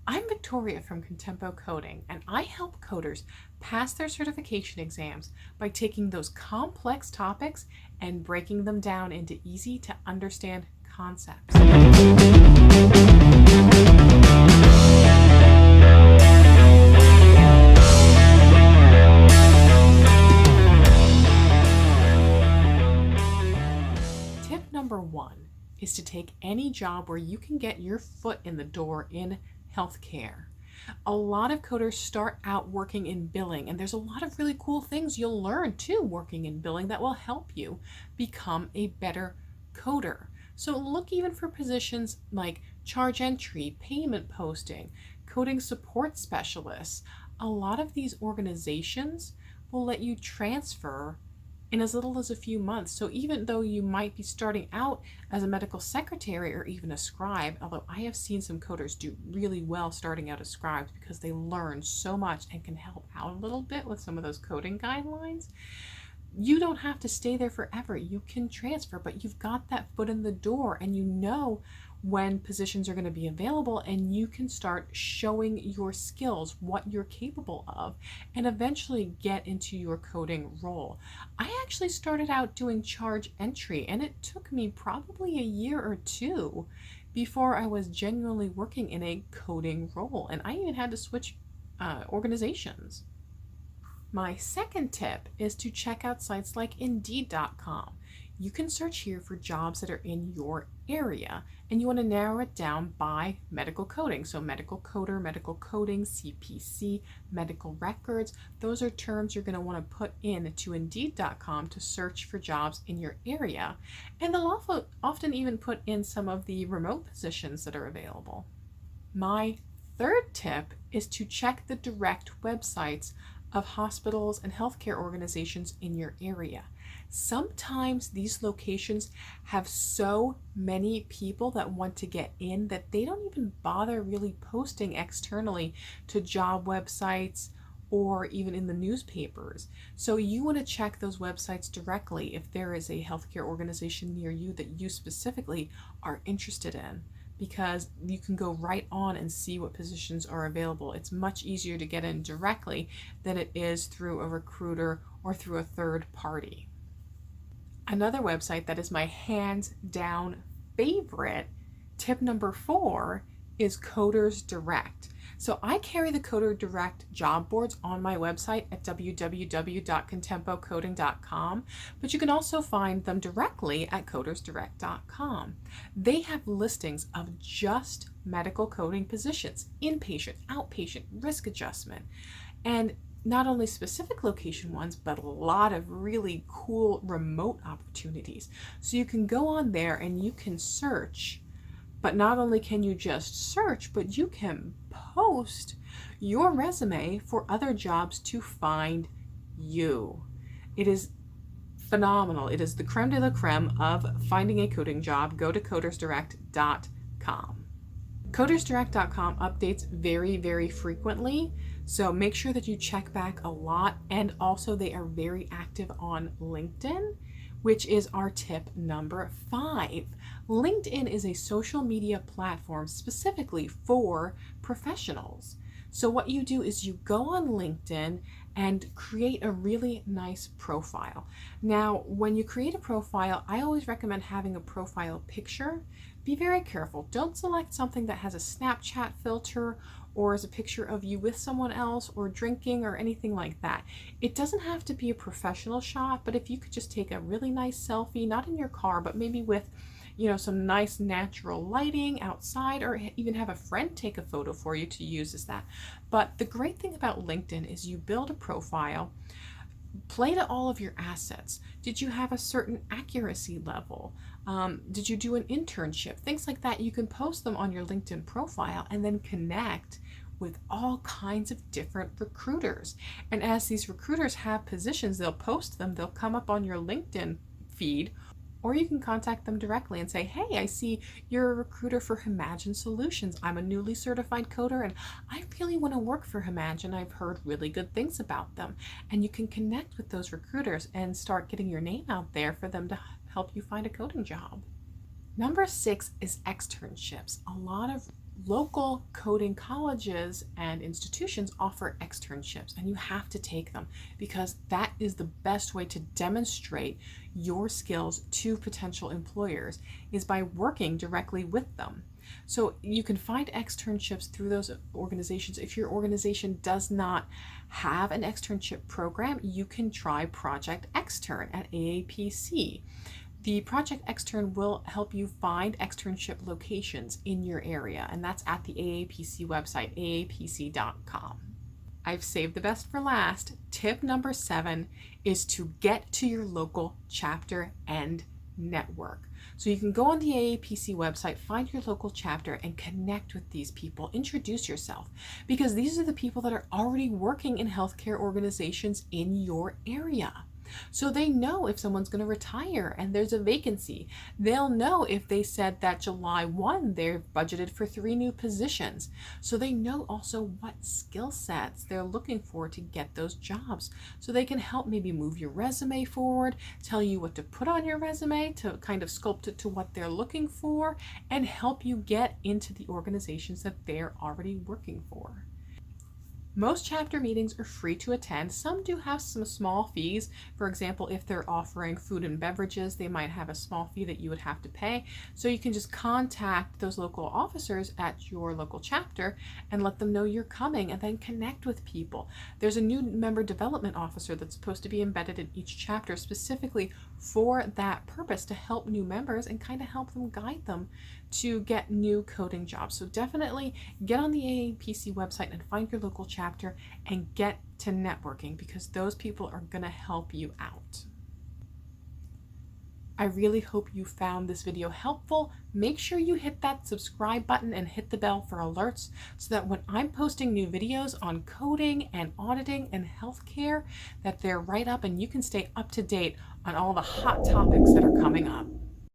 I'm Victoria from Contempo Coding, and I help coders pass their certification exams by taking those complex topics and breaking them down into easy to understand concepts. Tip number one is to take any job where you can get your foot in the door in healthcare. A lot of coders start out working in billing, and there's a lot of really cool things you'll learn too working in billing that will help you become a better coder. So look even for positions like charge entry, payment posting, coding support specialists. A lot of these organizations will let you transfer in as little as a few months. So even though you might be starting out as a medical secretary or even a scribe, although I have seen some coders do really well starting out as scribes because they learn so much and can help out a little bit with some of those coding guidelines, you don't have to stay there forever. You can transfer, but you've got that foot in the door and you know when positions are going to be available, and you can start showing your skills, what you're capable of, and eventually get into your coding role. I actually started out doing charge entry, and it took me probably a year or two before I was genuinely working in a coding role, and I even had to switch organizations. My second tip is to check out sites like Indeed.com. You can search here for jobs that are in your area, and you want to narrow it down by medical coding. So medical coder, medical coding, CPC, medical records. Those are terms you're going to want to put in to Indeed.com to search for jobs in your area. And they'll often even put in some of the remote positions that are available. My third tip is to check the direct websites of hospitals and healthcare organizations in your area. Sometimes these locations have so many people that want to get in that they don't even bother really posting externally to job websites or even in the newspapers. So you want to check those websites directly if there is a healthcare organization near you that you specifically are interested in, because you can go right on and see what positions are available. It's much easier to get in directly than it is through a recruiter or through a third party. Another website that is my hands down favorite, tip number 4, is Coders Direct. So I carry the Coder Direct job boards on my website at www.contempocoding.com, but you can also find them directly at codersdirect.com. They have listings of just medical coding positions, inpatient, outpatient, risk adjustment, and not only specific location ones, but a lot of really cool remote opportunities. So you can go on there and you can search. But not only can you just search, but you can post your resume for other jobs to find you. It is phenomenal. It is the creme de la creme of finding a coding job. Go to codersdirect.com. Codersdirect.com updates very, very frequently, so make sure that you check back a lot. And also they are very active on LinkedIn, which is our tip number 5. LinkedIn is a social media platform specifically for professionals. So what you do is you go on LinkedIn and create a really nice profile. Now, when you create a profile, I always recommend having a profile picture. Be very careful. Don't select something that has a Snapchat filter or is a picture of you with someone else or drinking or anything like that. It doesn't have to be a professional shot, but if you could just take a really nice selfie, not in your car, but maybe with some nice natural lighting outside, or even have a friend take a photo for you to use as that. But the great thing about LinkedIn is you build a profile, play to all of your assets. Did you have a certain accuracy level? Did you do an internship? Things like that. You can post them on your LinkedIn profile and then connect with all kinds of different recruiters. And as these recruiters have positions, they'll post them, they'll come up on your LinkedIn feed, or you can contact them directly and say, hey, I see you're a recruiter for Imagine Solutions. I'm a newly certified coder and I really want to work for Imagine. I've heard really good things about them. And you can connect with those recruiters and start getting your name out there for them to help you find a coding job. Number 6 is externships. A lot of local coding colleges and institutions offer externships, and you have to take them because that is the best way to demonstrate your skills to potential employers, is by working directly with them. So you can find externships through those organizations. If your organization does not have an externship program, you can try Project Extern at AAPC. The Project Extern will help you find externship locations in your area, and that's at the AAPC website, aapc.com. I've saved the best for last. Tip number 7 is to get to your local chapter and network. So you can go on the AAPC website, find your local chapter, and connect with these people. Introduce yourself, because these are the people that are already working in healthcare organizations in your area. So they know if someone's going to retire and there's a vacancy. They'll know if they said that July 1 they're budgeted for 3 new positions. So they know also what skill sets they're looking for to get those jobs. So they can help maybe move your resume forward, tell you what to put on your resume to kind of sculpt it to what they're looking for, and help you get into the organizations that they're already working for. Most chapter meetings are free to attend. Some do have some small fees. For example, if they're offering food and beverages, they might have a small fee that you would have to pay. So you can just contact those local officers at your local chapter and let them know you're coming, and then connect with people. There's a new member development officer that's supposed to be embedded in each chapter specifically for that purpose, to help new members and kind of help them, guide them to get new coding jobs. So definitely get on the AAPC website and find your local chapter and get to networking, because those people are going to help you out. I really hope you found this video helpful. Make sure you hit that subscribe button and hit the bell for alerts, so that when I'm posting new videos on coding and auditing and healthcare, that they're right up and you can stay up to date on all the hot topics that are coming up.